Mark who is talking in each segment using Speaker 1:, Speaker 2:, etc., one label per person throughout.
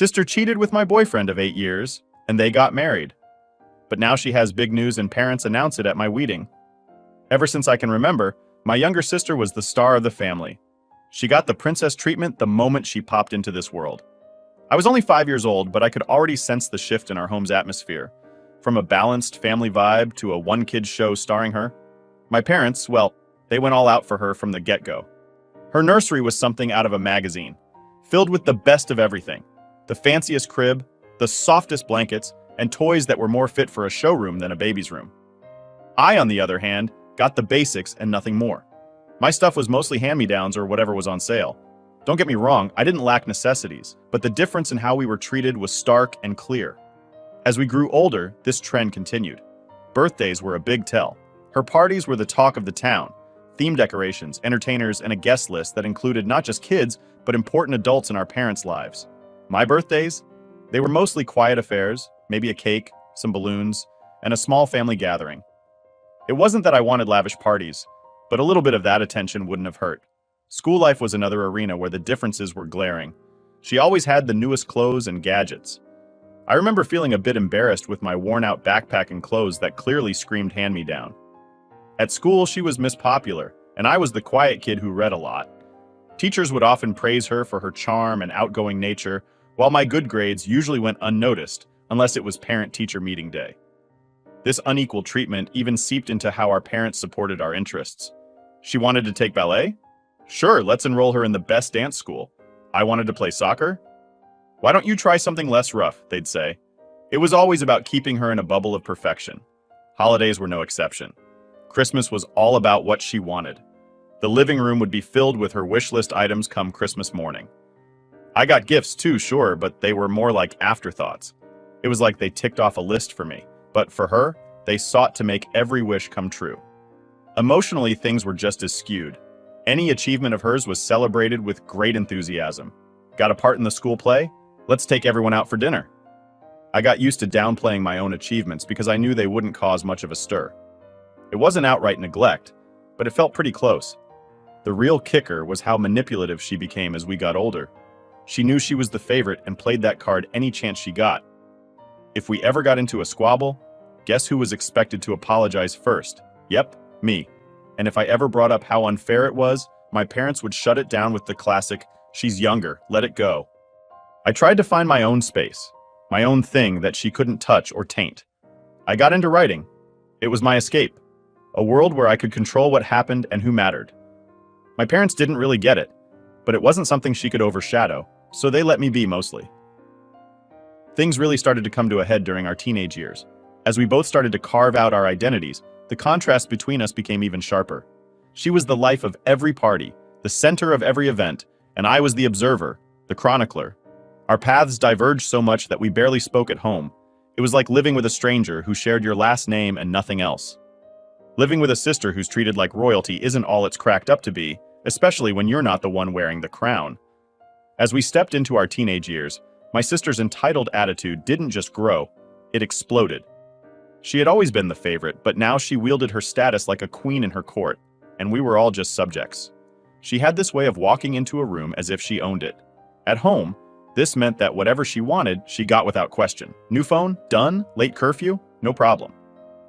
Speaker 1: Sister cheated with my boyfriend of 8 years, and they got married. But now she has big news and parents announce it at my wedding. Ever since I can remember, my younger sister was the star of the family. She got the princess treatment the moment she popped into this world. I was only 5 years old, but I could already sense the shift in our home's atmosphere. From a balanced family vibe to a one-kid show starring her. My parents, well, they went all out for her from the get-go. Her nursery was something out of a magazine, filled with the best of everything. The fanciest crib, the softest blankets, and toys that were more fit for a showroom than a baby's room. I, on the other hand, got the basics and nothing more. My stuff was mostly hand-me-downs or whatever was on sale. Don't get me wrong, I didn't lack necessities, but the difference in how we were treated was stark and clear. As we grew older, this trend continued. Birthdays were a big tell. Her parties were the talk of the town. Theme decorations, entertainers, and a guest list that included not just kids, but important adults in our parents' lives. My birthdays? They were mostly quiet affairs, maybe a cake, some balloons, and a small family gathering. It wasn't that I wanted lavish parties, but a little bit of that attention wouldn't have hurt. School life was another arena where the differences were glaring. She always had the newest clothes and gadgets. I remember feeling a bit embarrassed with my worn-out backpack and clothes that clearly screamed hand-me-down. At school, she was Miss Popular, and I was the quiet kid who read a lot. Teachers would often praise her for her charm and outgoing nature, while my good grades usually went unnoticed, unless it was parent-teacher meeting day. This unequal treatment even seeped into how our parents supported our interests. She wanted to take ballet? Sure, let's enroll her in the best dance school. I wanted to play soccer? Why don't you try something less rough, they'd say. It was always about keeping her in a bubble of perfection. Holidays were no exception. Christmas was all about what she wanted. The living room would be filled with her wish list items come Christmas morning. I got gifts too, sure, but they were more like afterthoughts. It was like they ticked off a list for me, but for her, they sought to make every wish come true. Emotionally, things were just as skewed. Any achievement of hers was celebrated with great enthusiasm. Got a part in the school play? Let's take everyone out for dinner. I got used to downplaying my own achievements because I knew they wouldn't cause much of a stir. It wasn't outright neglect, but it felt pretty close. The real kicker was how manipulative she became as we got older. She knew she was the favorite and played that card any chance she got. If we ever got into a squabble, guess who was expected to apologize first? Yep, me. And if I ever brought up how unfair it was, my parents would shut it down with the classic, "She's younger, let it go." I tried to find my own space, my own thing that she couldn't touch or taint. I got into writing. It was my escape, a world where I could control what happened and who mattered. My parents didn't really get it, but it wasn't something she could overshadow, so they let me be mostly. Things really started to come to a head during our teenage years. As we both started to carve out our identities, the contrast between us became even sharper. She was the life of every party, the center of every event, and I was the observer, the chronicler. Our paths diverged so much that we barely spoke at home. It was like living with a stranger who shared your last name and nothing else. Living with a sister who's treated like royalty isn't all it's cracked up to be, especially when you're not the one wearing the crown. As we stepped into our teenage years, my sister's entitled attitude didn't just grow, it exploded. She had always been the favorite, but now she wielded her status like a queen in her court, and we were all just subjects. She had this way of walking into a room as if she owned it. At home, this meant that whatever she wanted, she got without question. New phone? Done? Late curfew? No problem.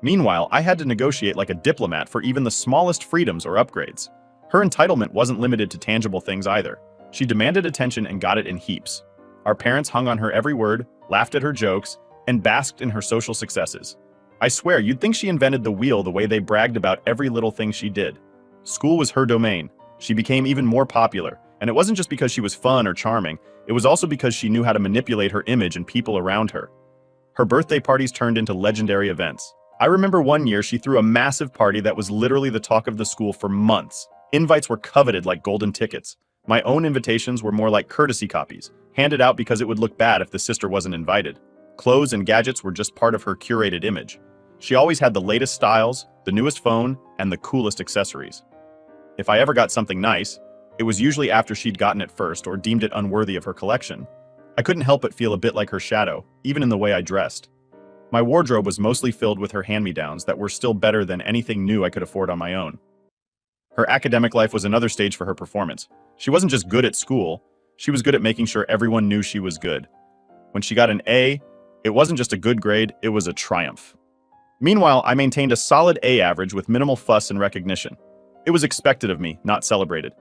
Speaker 1: Meanwhile, I had to negotiate like a diplomat for even the smallest freedoms or upgrades. Her entitlement wasn't limited to tangible things either. She demanded attention and got it in heaps. Our parents hung on her every word, laughed at her jokes, and basked in her social successes. I swear, you'd think she invented the wheel the way they bragged about every little thing she did. School was her domain. She became even more popular, and it wasn't just because she was fun or charming, it was also because she knew how to manipulate her image and people around her. Her birthday parties turned into legendary events. I remember one year she threw a massive party that was literally the talk of the school for months. Invites were coveted like golden tickets. My own invitations were more like courtesy copies, handed out because it would look bad if the sister wasn't invited. Clothes and gadgets were just part of her curated image. She always had the latest styles, the newest phone, and the coolest accessories. If I ever got something nice, it was usually after she'd gotten it first or deemed it unworthy of her collection. I couldn't help but feel a bit like her shadow, even in the way I dressed. My wardrobe was mostly filled with her hand-me-downs that were still better than anything new I could afford on my own. Her academic life was another stage for her performance. She wasn't just good at school, she was good at making sure everyone knew she was good. When she got an A, it wasn't just a good grade, it was a triumph. Meanwhile, I maintained a solid A average with minimal fuss and recognition. It was expected of me, not celebrated.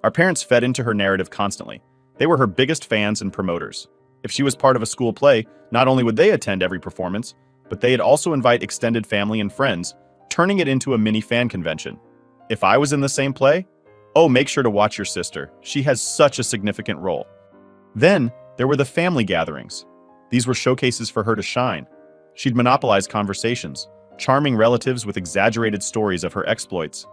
Speaker 1: Our parents fed into her narrative constantly. They were her biggest fans and promoters. If she was part of a school play, not only would they attend every performance, but they'd also invite extended family and friends, turning it into a mini fan convention. If I was in the same play, oh, make sure to watch your sister. She has such a significant role. Then, there were the family gatherings. These were showcases for her to shine. She'd monopolize conversations, charming relatives with exaggerated stories of her exploits.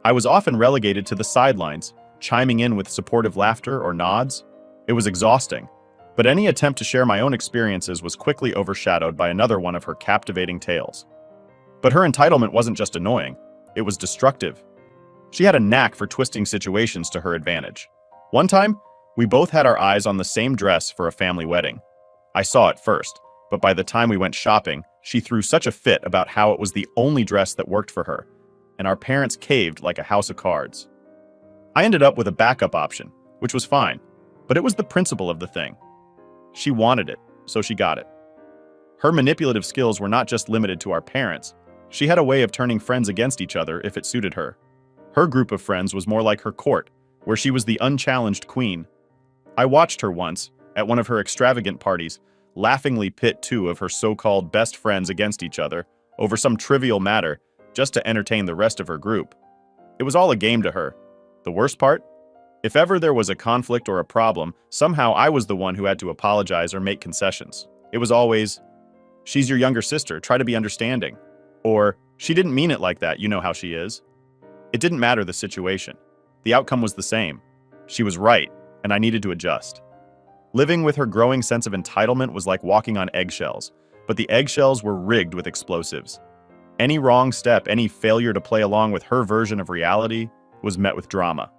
Speaker 1: I was often relegated to the sidelines, chiming in with supportive laughter or nods. It was exhausting, but any attempt to share my own experiences was quickly overshadowed by another one of her captivating tales. But her entitlement wasn't just annoying, it was destructive. She had a knack for twisting situations to her advantage. One time, we both had our eyes on the same dress for a family wedding. I saw it first, but by the time we went shopping, she threw such a fit about how it was the only dress that worked for her, and our parents caved like a house of cards. I ended up with a backup option, which was fine, but it was the principle of the thing. She wanted it, so she got it. Her manipulative skills were not just limited to our parents. She had a way of turning friends against each other if it suited her. Her group of friends was more like her court, where she was the unchallenged queen. I watched her once, at one of her extravagant parties, laughingly pit two of her so-called best friends against each other over some trivial matter just to entertain the rest of her group. It was all a game to her. The worst part? If ever there was a conflict or a problem, somehow I was the one who had to apologize or make concessions. It was always, "She's your younger sister, try to be understanding." Or, "She didn't mean it like that, you know how she is." It didn't matter the situation. The outcome was the same. She was right, and I needed to adjust. Living with her growing sense of entitlement was like walking on eggshells, but the eggshells were rigged with explosives. Any wrong step, any failure to play along with her version of reality was met with drama.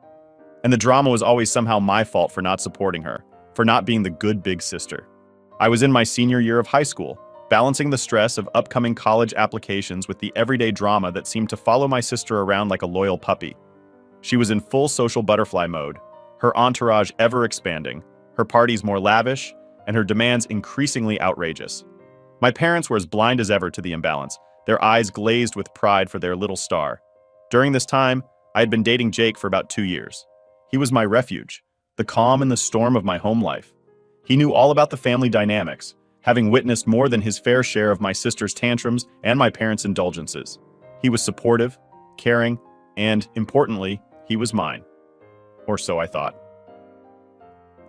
Speaker 1: And the drama was always somehow my fault for not supporting her, for not being the good big sister. I was in my senior year of high school, balancing the stress of upcoming college applications with the everyday drama that seemed to follow my sister around like a loyal puppy. She was in full social butterfly mode, her entourage ever expanding, her parties more lavish, and her demands increasingly outrageous. My parents were as blind as ever to the imbalance, their eyes glazed with pride for their little star. During this time, I had been dating Jake for about 2 years. He was my refuge, the calm in the storm of my home life. He knew all about the family dynamics, having witnessed more than his fair share of my sister's tantrums and my parents' indulgences. He was supportive, caring, and, importantly, he was mine. Or so I thought.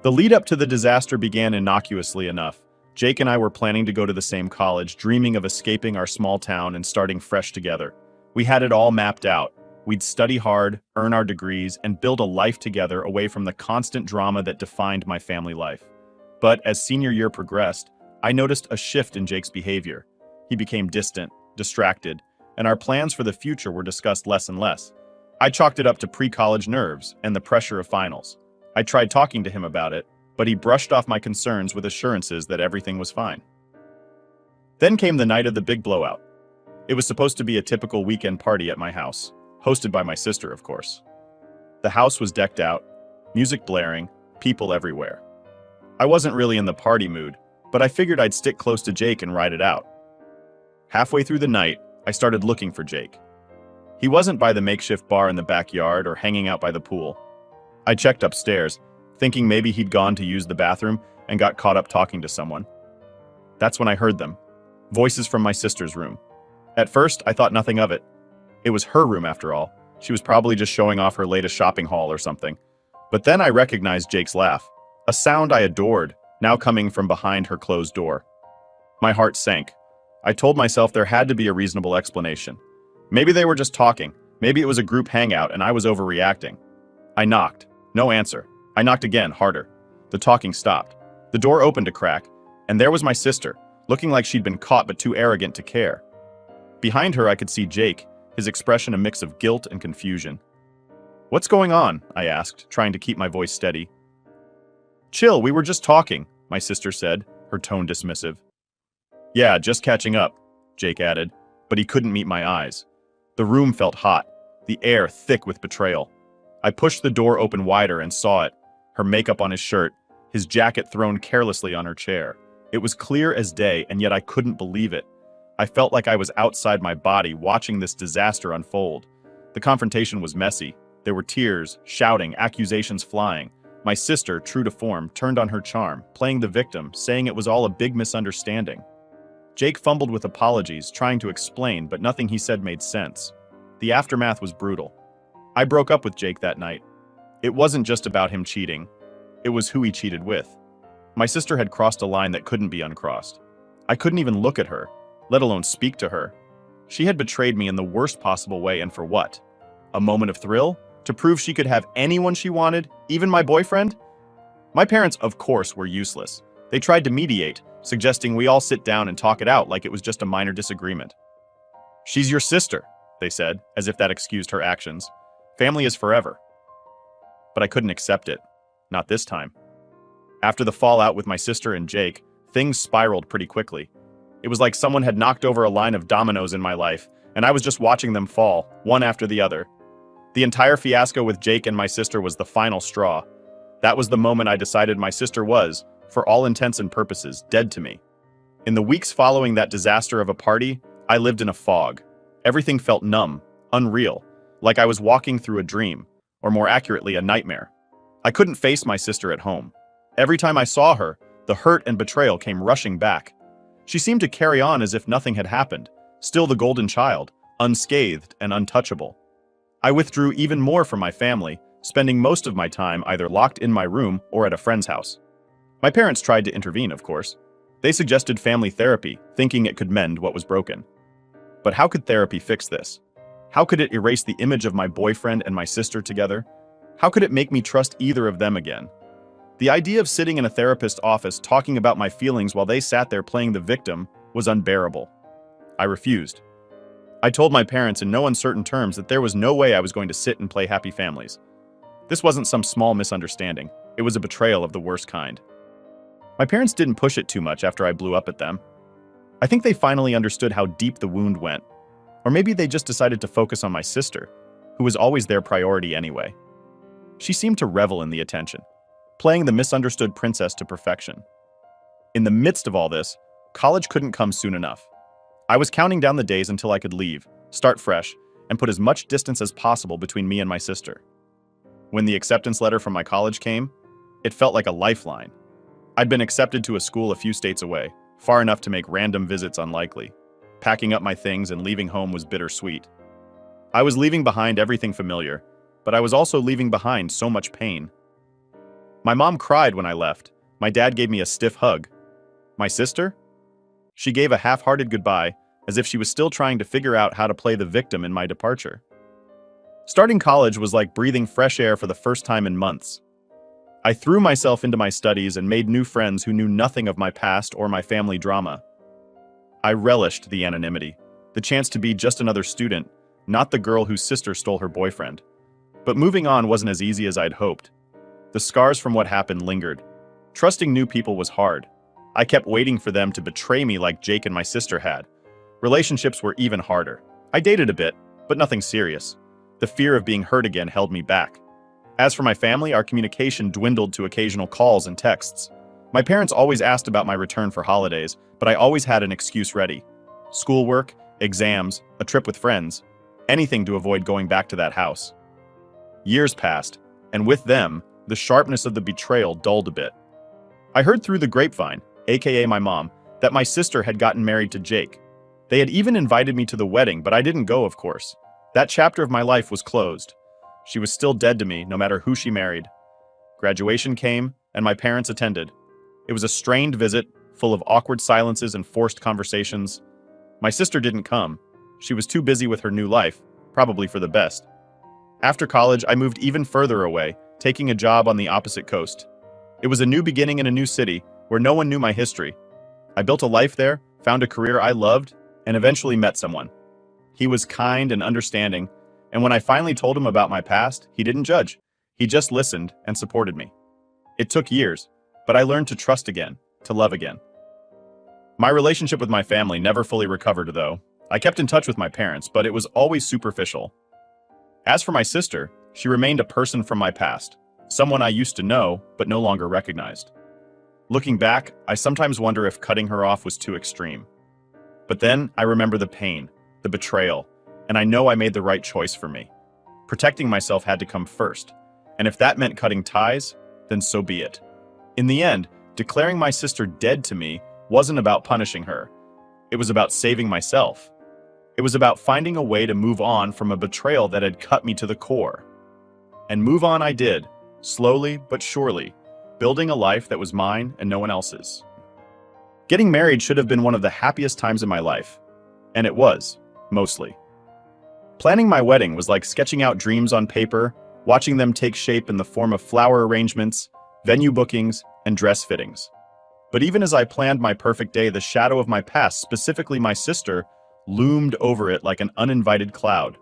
Speaker 1: The lead up to the disaster began innocuously enough. Jake and I were planning to go to the same college, dreaming of escaping our small town and starting fresh together. We had it all mapped out. We'd study hard, earn our degrees, and build a life together away from the constant drama that defined my family life. But as senior year progressed, I noticed a shift in Jake's behavior. He became distant, distracted, and our plans for the future were discussed less and less. I chalked it up to pre-college nerves and the pressure of finals. I tried talking to him about it, but he brushed off my concerns with assurances that everything was fine. Then came the night of the big blowout. It was supposed to be a typical weekend party at my house, hosted by my sister, of course. The house was decked out, music blaring, people everywhere. I wasn't really in the party mood, but I figured I'd stick close to Jake and ride it out. Halfway through the night, I started looking for Jake. He wasn't by the makeshift bar in the backyard or hanging out by the pool. I checked upstairs, thinking maybe he'd gone to use the bathroom and got caught up talking to someone. That's when I heard them. Voices from my sister's room. At first, I thought nothing of it. It was her room after all. She was probably just showing off her latest shopping haul or something. But then I recognized Jake's laugh. A sound I adored, now coming from behind her closed door. My heart sank. I told myself there had to be a reasonable explanation. Maybe they were just talking. Maybe it was a group hangout and I was overreacting. I knocked. No answer. I knocked again, harder. The talking stopped. The door opened a crack, and there was my sister, looking like she'd been caught but too arrogant to care. Behind her I could see Jake, his expression a mix of guilt and confusion. "What's going on?" I asked, trying to keep my voice steady. "Chill, we were just talking," my sister said, her tone dismissive. "Yeah, just catching up," Jake added, but he couldn't meet my eyes. The room felt hot, the air thick with betrayal. I pushed the door open wider and saw it, her makeup on his shirt, his jacket thrown carelessly on her chair. It was clear as day, and yet I couldn't believe it. I felt like I was outside my body watching this disaster unfold. The confrontation was messy. There were tears, shouting, accusations flying. My sister, true to form, turned on her charm, playing the victim, saying it was all a big misunderstanding. Jake fumbled with apologies, trying to explain, but nothing he said made sense. The aftermath was brutal. I broke up with Jake that night. It wasn't just about him cheating. It was who he cheated with. My sister had crossed a line that couldn't be uncrossed. I couldn't even look at her, let alone speak to her. She had betrayed me in the worst possible way, and for what? A moment of thrill? To prove she could have anyone she wanted, even my boyfriend? My parents, of course, were useless. They tried to mediate, suggesting we all sit down and talk it out like it was just a minor disagreement. "She's your sister," they said, as if that excused her actions. "Family is forever." But I couldn't accept it. Not this time. After the fallout with my sister and Jake, things spiraled pretty quickly. It was like someone had knocked over a line of dominoes in my life, and I was just watching them fall, one after the other. The entire fiasco with Jake and my sister was the final straw. That was the moment I decided my sister was, for all intents and purposes, dead to me. In the weeks following that disaster of a party, I lived in a fog. Everything felt numb, unreal, like I was walking through a dream, or more accurately, a nightmare. I couldn't face my sister at home. Every time I saw her, the hurt and betrayal came rushing back. She seemed to carry on as if nothing had happened, still the golden child, unscathed and untouchable. I withdrew even more from my family, spending most of my time either locked in my room or at a friend's house. My parents tried to intervene, of course. They suggested family therapy, thinking it could mend what was broken. But how could therapy fix this? How could it erase the image of my boyfriend and my sister together? How could it make me trust either of them again? The idea of sitting in a therapist's office talking about my feelings while they sat there playing the victim was unbearable. I refused. I told my parents in no uncertain terms that there was no way I was going to sit and play happy families. This wasn't some small misunderstanding. It was a betrayal of the worst kind. My parents didn't push it too much after I blew up at them. I think they finally understood how deep the wound went. Or maybe they just decided to focus on my sister, who was always their priority anyway. She seemed to revel in the attention, playing the misunderstood princess to perfection. In the midst of all this, college couldn't come soon enough. I was counting down the days until I could leave, start fresh, and put as much distance as possible between me and my sister. When the acceptance letter from my college came, it felt like a lifeline. I'd been accepted to a school a few states away, far enough to make random visits unlikely. Packing up my things and leaving home was bittersweet. I was leaving behind everything familiar, but I was also leaving behind so much pain. My mom cried when I left. My dad gave me a stiff hug. My sister? She gave a half-hearted goodbye, as if she was still trying to figure out how to play the victim in my departure. Starting college was like breathing fresh air for the first time in months. I threw myself into my studies and made new friends who knew nothing of my past or my family drama. I relished the anonymity, the chance to be just another student, not the girl whose sister stole her boyfriend. But moving on wasn't as easy as I'd hoped. The scars from what happened lingered. Trusting new people was hard. I kept waiting for them to betray me like Jake and my sister had. Relationships were even harder. I dated a bit, but nothing serious. The fear of being hurt again held me back. As for my family, our communication dwindled to occasional calls and texts. My parents always asked about my return for holidays, but I always had an excuse ready. Schoolwork, exams, a trip with friends, anything to avoid going back to that house. Years passed, and with them, the sharpness of the betrayal dulled a bit. I heard through the grapevine, aka my mom, that my sister had gotten married to Jake. They had even invited me to the wedding, but I didn't go, of course. That chapter of my life was closed. She was still dead to me, no matter who she married. Graduation came, and my parents attended. It was a strained visit, full of awkward silences and forced conversations. My sister didn't come. She was too busy with her new life, probably for the best. After college, I moved even further away, taking a job on the opposite coast. It was a new beginning in a new city, where no one knew my history. I built a life there, found a career I loved, and eventually met someone. He was kind and understanding, and when I finally told him about my past, he didn't judge. He just listened and supported me. It took years, but I learned to trust again, to love again. My relationship with my family never fully recovered, though. I kept in touch with my parents, but it was always superficial. As for my sister, she remained a person from my past, someone I used to know, but no longer recognized. Looking back, I sometimes wonder if cutting her off was too extreme. But then I remember the pain, the betrayal, and I know I made the right choice for me. Protecting myself had to come first, and if that meant cutting ties, then so be it. In the end, declaring my sister dead to me wasn't about punishing her. It was about saving myself. It was about finding a way to move on from a betrayal that had cut me to the core. And move on I did, slowly but surely, building a life that was mine and no one else's. Getting married should have been one of the happiest times in my life. And it was, mostly. Planning my wedding was like sketching out dreams on paper, watching them take shape in the form of flower arrangements, venue bookings, and dress fittings. But even as I planned my perfect day, the shadow of my past, specifically my sister, loomed over it like an uninvited cloud.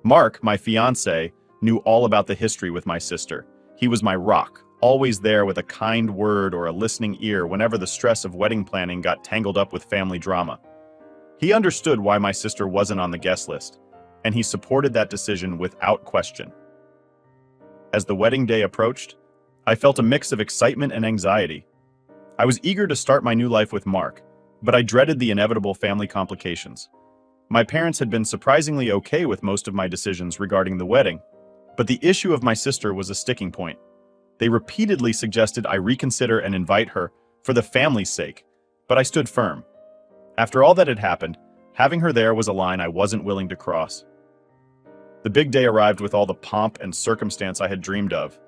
Speaker 1: Mark, my fiancé, knew all about the history with my sister. He was my rock, always there with a kind word or a listening ear whenever the stress of wedding planning got tangled up with family drama. He understood why my sister wasn't on the guest list, and he supported that decision without question. As the wedding day approached, I felt a mix of excitement and anxiety. I was eager to start my new life with Mark, but I dreaded the inevitable family complications. My parents had been surprisingly okay with most of my decisions regarding the wedding, but the issue of my sister was a sticking point. They repeatedly suggested I reconsider and invite her for the family's sake, but I stood firm. After all that had happened, having her there was a line I wasn't willing to cross. The big day arrived with all the pomp and circumstance I had dreamed of.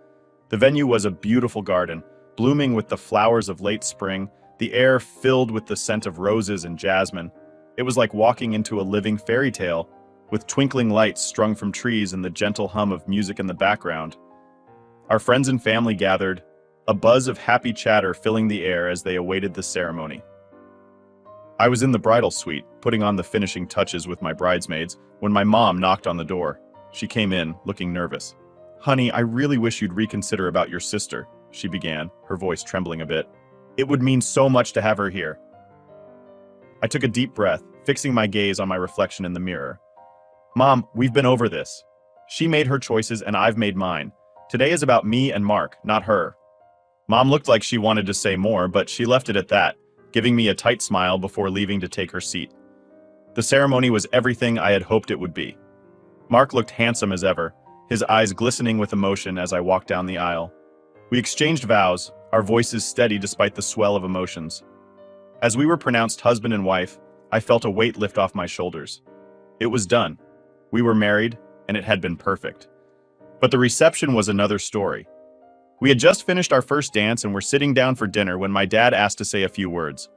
Speaker 1: The venue was a beautiful garden, blooming with the flowers of late spring, the air filled with the scent of roses and jasmine. It was like walking into a living fairy tale, with twinkling lights strung from trees and the gentle hum of music in the background. Our friends and family gathered, a buzz of happy chatter filling the air as they awaited the ceremony. I was in the bridal suite, putting on the finishing touches with my bridesmaids, when my mom knocked on the door. She came in, looking nervous. "Honey, I really wish you'd reconsider about your sister," she began, her voice trembling a bit. "It would mean so much to have her here." I took a deep breath, fixing my gaze on my reflection in the mirror. "Mom, we've been over this. She made her choices and I've made mine. Today is about me and Mark, not her." Mom looked like she wanted to say more, but she left it at that, giving me a tight smile before leaving to take her seat. The ceremony was everything I had hoped it would be. Mark looked handsome as ever, his eyes glistening with emotion as I walked down the aisle. We exchanged vows, our voices steady despite the swell of emotions. As we were pronounced husband and wife, I felt a weight lift off my shoulders. It was done. We were married, and it had been perfect. But the reception was another story. We had just finished our first dance and were sitting down for dinner when my dad asked to say a few words.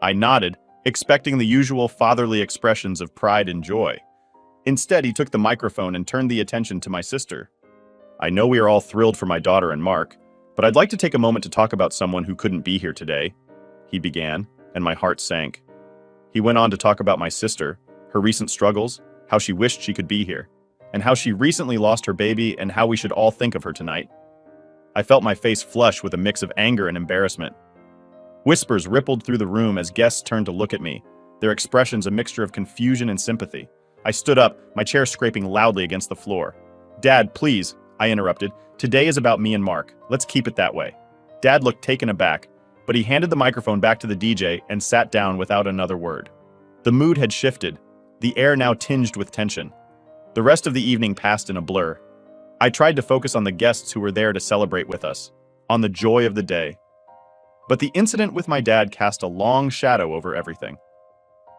Speaker 1: I nodded, expecting the usual fatherly expressions of pride and joy. Instead, he took the microphone and turned the attention to my sister. "I know we are all thrilled for my daughter and Mark, but I'd like to take a moment to talk about someone who couldn't be here today," he began, and my heart sank. He went on to talk about my sister, her recent struggles, how she wished she could be here, and how she recently lost her baby and how we should all think of her tonight. I felt my face flush with a mix of anger and embarrassment. Whispers rippled through the room as guests turned to look at me, their expressions a mixture of confusion and sympathy. I stood up, my chair scraping loudly against the floor. "Dad, please," I interrupted. "Today is about me and Mark. Let's keep it that way." Dad looked taken aback, but he handed the microphone back to the DJ and sat down without another word. The mood had shifted, the air now tinged with tension. The rest of the evening passed in a blur. I tried to focus on the guests who were there to celebrate with us, on the joy of the day. But the incident with my dad cast a long shadow over everything.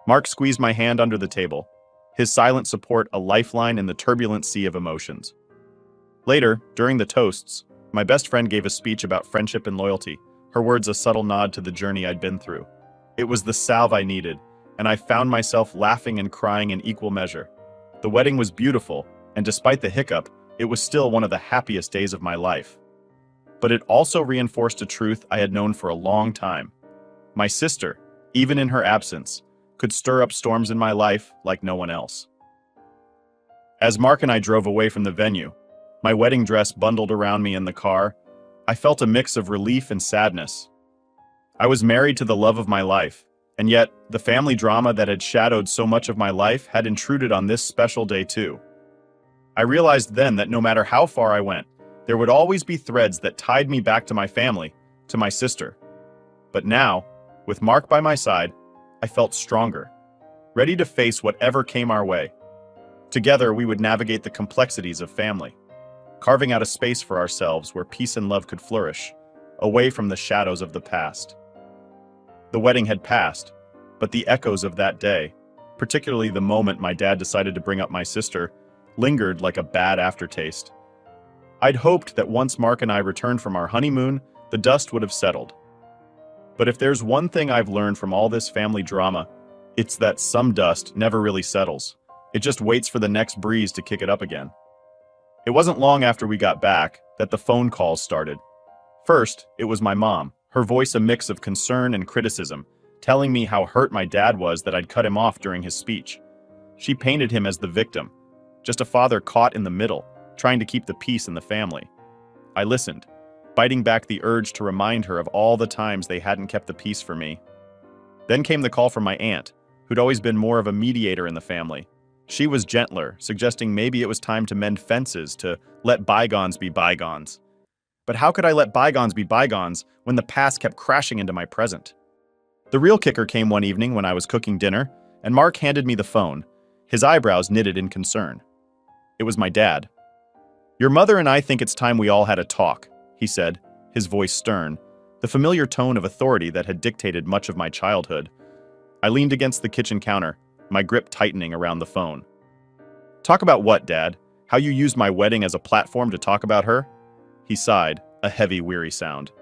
Speaker 1: Mark squeezed my hand under the table, his silent support a lifeline in the turbulent sea of emotions. Later, during the toasts, my best friend gave a speech about friendship and loyalty, her words a subtle nod to the journey I'd been through. It was the salve I needed, and I found myself laughing and crying in equal measure. The wedding was beautiful, and despite the hiccup, it was still one of the happiest days of my life. But it also reinforced a truth I had known for a long time. My sister, even in her absence, could stir up storms in my life like no one else. As Mark and I drove away from the venue, my wedding dress bundled around me in the car, I felt a mix of relief and sadness. I was married to the love of my life, and yet the family drama that had shadowed so much of my life had intruded on this special day too. I realized then that no matter how far I went, there would always be threads that tied me back to my family, to my sister. But now, with Mark by my side, I felt stronger, ready to face whatever came our way. Together, we would navigate the complexities of family, carving out a space for ourselves where peace and love could flourish, away from the shadows of the past. The wedding had passed, but the echoes of that day, particularly the moment my dad decided to bring up my sister, lingered like a bad aftertaste. I'd hoped that once Mark and I returned from our honeymoon, the dust would have settled. But if there's one thing I've learned from all this family drama, it's that some dust never really settles. It just waits for the next breeze to kick it up again. It wasn't long after we got back that the phone calls started. First, it was my mom, her voice a mix of concern and criticism, telling me how hurt my dad was that I'd cut him off during his speech. She painted him as the victim, just a father caught in the middle, trying to keep the peace in the family. I listened, biting back the urge to remind her of all the times they hadn't kept the peace for me. Then came the call from my aunt, who'd always been more of a mediator in the family. She was gentler, suggesting maybe it was time to mend fences, to let bygones be bygones. But how could I let bygones be bygones when the past kept crashing into my present? The real kicker came one evening when I was cooking dinner, and Mark handed me the phone, his eyebrows knitted in concern. It was my dad. "Your mother and I think it's time we all had a talk," he said, his voice stern, the familiar tone of authority that had dictated much of my childhood. I leaned against the kitchen counter, my grip tightening around the phone. "Talk about what, Dad? How you used my wedding as a platform to talk about her?" He sighed, a heavy, weary sound.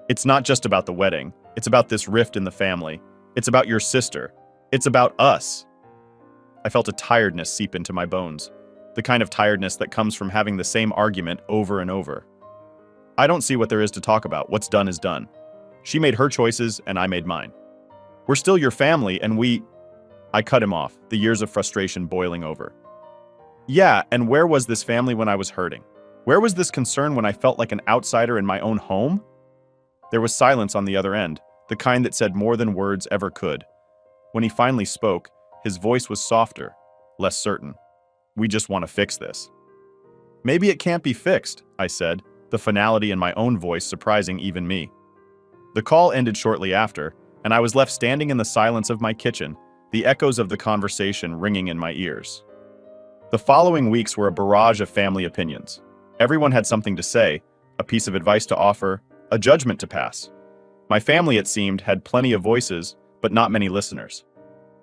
Speaker 1: "It's not just about the wedding. It's about this rift in the family. It's about your sister. It's about us." I felt a tiredness seep into my bones, the kind of tiredness that comes from having the same argument over and over. "I don't see what there is to talk about. What's done is done. She made her choices, and I made mine. We're still your family, and I cut him off, the years of frustration boiling over. "Yeah, and where was this family when I was hurting? Where was this concern when I felt like an outsider in my own home?" There was silence on the other end, the kind that said more than words ever could. When he finally spoke, his voice was softer, less certain. "We just want to fix this." "Maybe it can't be fixed," I said, the finality in my own voice surprising even me. The call ended shortly after, and I was left standing in the silence of my kitchen, the echoes of the conversation ringing in my ears. The following weeks were a barrage of family opinions. Everyone had something to say, a piece of advice to offer, a judgment to pass. My family, it seemed, had plenty of voices, but not many listeners.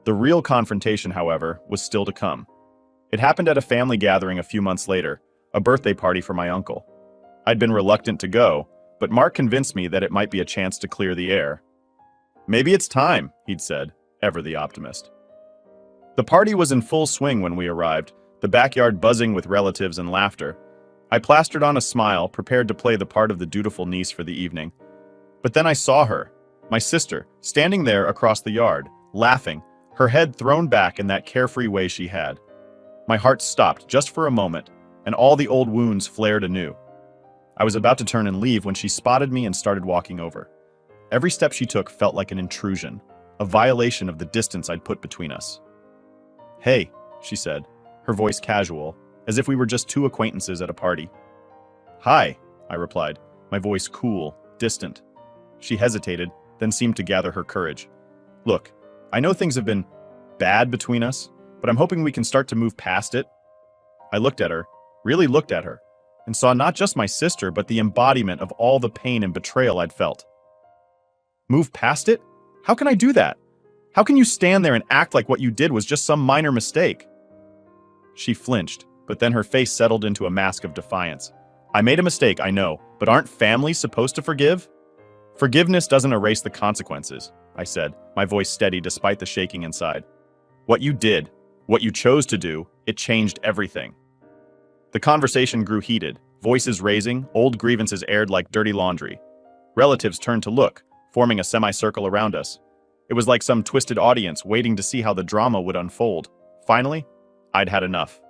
Speaker 1: The real confrontation, however, was still to come. It happened at a family gathering a few months later, a birthday party for my uncle. I'd been reluctant to go, but Mark convinced me that it might be a chance to clear the air. "Maybe it's time," he'd said, ever the optimist. The party was in full swing when we arrived, the backyard buzzing with relatives and laughter. I plastered on a smile, prepared to play the part of the dutiful niece for the evening. But then I saw her, my sister, standing there across the yard, laughing, her head thrown back in that carefree way she had. My heart stopped just for a moment, and all the old wounds flared anew. I was about to turn and leave when she spotted me and started walking over. Every step she took felt like an intrusion, a violation of the distance I'd put between us. "Hey," she said, her voice casual, as if we were just two acquaintances at a party. "Hi," I replied, my voice cool, distant. She hesitated, then seemed to gather her courage. "Look, I know things have been bad between us, but I'm hoping we can start to move past it." I looked at her, really looked at her, and saw not just my sister, but the embodiment of all the pain and betrayal I'd felt. "Move past it? How can I do that? How can you stand there and act like what you did was just some minor mistake?" She flinched, but then her face settled into a mask of defiance. "I made a mistake, I know, but aren't families supposed to forgive?" "Forgiveness doesn't erase the consequences," I said, my voice steady despite the shaking inside. "What you did, what you chose to do, it changed everything." The conversation grew heated, voices raising, old grievances aired like dirty laundry. Relatives turned to look, forming a semicircle around us. It was like some twisted audience waiting to see how the drama would unfold. Finally, I'd had enough.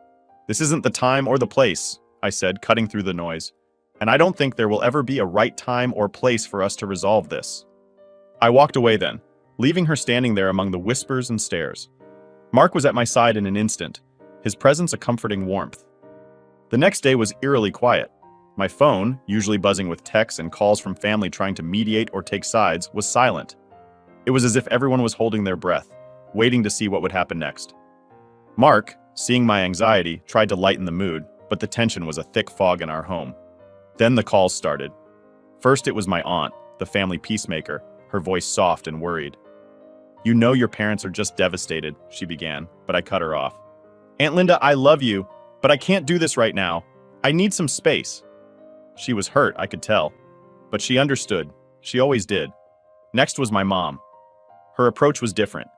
Speaker 1: "This isn't the time or the place," I said, cutting through the noise. "And I don't think there will ever be a right time or place for us to resolve this." I walked away then, leaving her standing there among the whispers and stares. Mark was at my side in an instant, his presence a comforting warmth. The next day was eerily quiet. My phone, usually buzzing with texts and calls from family trying to mediate or take sides, was silent. It was as if everyone was holding their breath, waiting to see what would happen next. Mark, seeing my anxiety, tried to lighten the mood, but the tension was a thick fog in our home. Then the calls started. First, it was my aunt, the family peacemaker, her voice soft and worried. "You know your parents are just devastated," she began, but I cut her off. "Aunt Linda, I love you, but I can't do this right now. I need some space." She was hurt, I could tell, but she understood. She always did. Next was my mom. Her approach was different,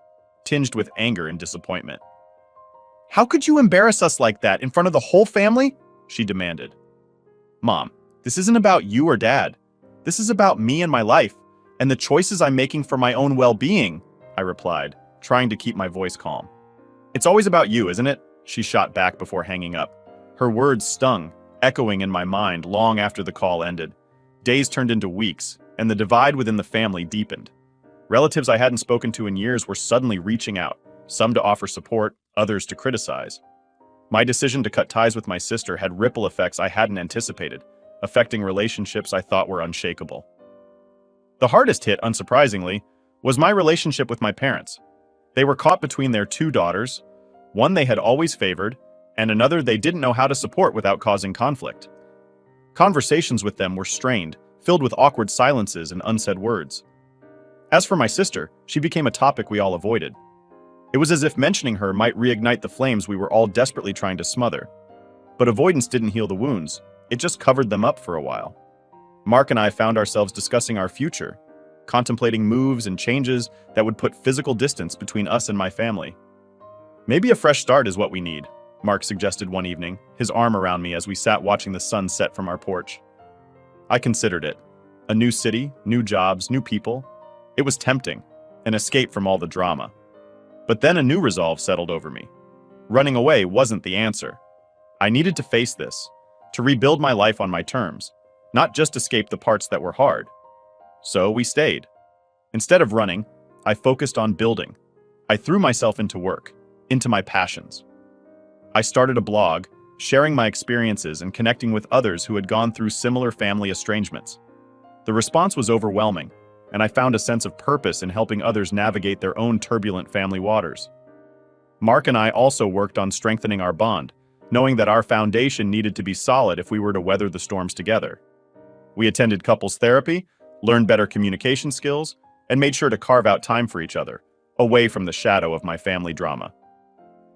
Speaker 1: tinged with anger and disappointment. "How could you embarrass us like that in front of the whole family?" she demanded. "Mom, this isn't about you or Dad. This is about me and my life, and the choices I'm making for my own well-being," I replied, trying to keep my voice calm. "It's always about you, isn't it?" she shot back before hanging up. Her words stung, echoing in my mind long after the call ended. Days turned into weeks, and the divide within the family deepened. Relatives I hadn't spoken to in years were suddenly reaching out, some to offer support, others to criticize. My decision to cut ties with my sister had ripple effects I hadn't anticipated, affecting relationships I thought were unshakable. The hardest hit, unsurprisingly, was my relationship with my parents. They were caught between their two daughters, one they had always favored, and another they didn't know how to support without causing conflict. Conversations with them were strained, filled with awkward silences and unsaid words. As for my sister, she became a topic we all avoided. It was as if mentioning her might reignite the flames we were all desperately trying to smother. But avoidance didn't heal the wounds, it just covered them up for a while. Mark and I found ourselves discussing our future, contemplating moves and changes that would put physical distance between us and my family. "Maybe a fresh start is what we need," Mark suggested one evening, his arm around me as we sat watching the sun set from our porch. I considered it. A new city, new jobs, new people. It was tempting, an escape from all the drama. But then a new resolve settled over me. Running away wasn't the answer. I needed to face this, to rebuild my life on my terms, not just escape the parts that were hard. So we stayed. Instead of running, I focused on building. I threw myself into work, into my passions. I started a blog, sharing my experiences and connecting with others who had gone through similar family estrangements. The response was overwhelming, and I found a sense of purpose in helping others navigate their own turbulent family waters. Mark and I also worked on strengthening our bond, knowing that our foundation needed to be solid if we were to weather the storms together. We attended couples therapy, learned better communication skills, and made sure to carve out time for each other, away from the shadow of my family drama.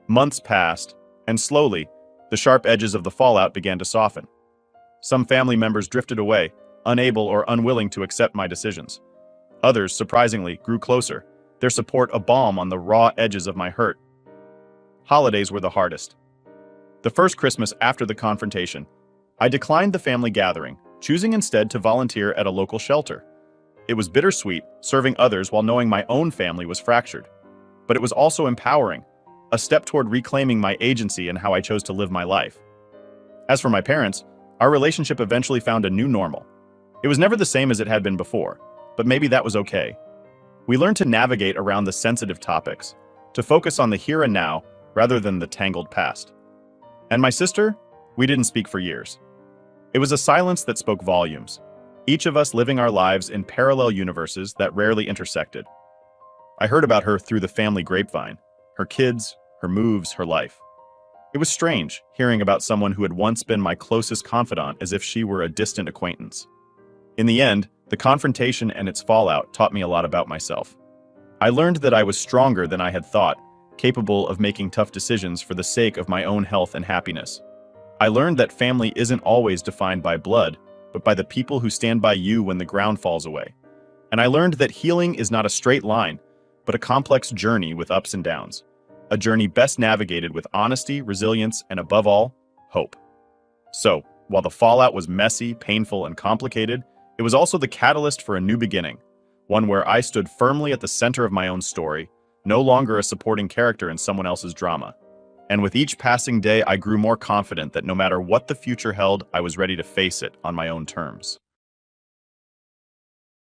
Speaker 1: Months passed, and slowly, the sharp edges of the fallout began to soften. Some family members drifted away, unable or unwilling to accept my decisions. Others, surprisingly, grew closer, their support a balm on the raw edges of my hurt. Holidays were the hardest. The first Christmas after the confrontation, I declined the family gathering, choosing instead to volunteer at a local shelter. It was bittersweet, serving others while knowing my own family was fractured. But it was also empowering, a step toward reclaiming my agency in how I chose to live my life. As for my parents, our relationship eventually found a new normal. It was never the same as it had been before, but maybe that was okay. We learned to navigate around the sensitive topics, to focus on the here and now rather than the tangled past. And my sister? We didn't speak for years. It was a silence that spoke volumes, each of us living our lives in parallel universes that rarely intersected. I heard about her through the family grapevine, her kids, her moves, her life. It was strange, hearing about someone who had once been my closest confidant as if she were a distant acquaintance. In the end, the confrontation and its fallout taught me a lot about myself. I learned that I was stronger than I had thought, capable of making tough decisions for the sake of my own health and happiness. I learned that family isn't always defined by blood, but by the people who stand by you when the ground falls away. And I learned that healing is not a straight line, but a complex journey with ups and downs. A journey best navigated with honesty, resilience, and above all, hope. So, while the fallout was messy, painful, and complicated, it was also the catalyst for a new beginning, one where I stood firmly at the center of my own story, no longer a supporting character in someone else's drama. And with each passing day, I grew more confident that no matter what the future held, I was ready to face it on my own terms.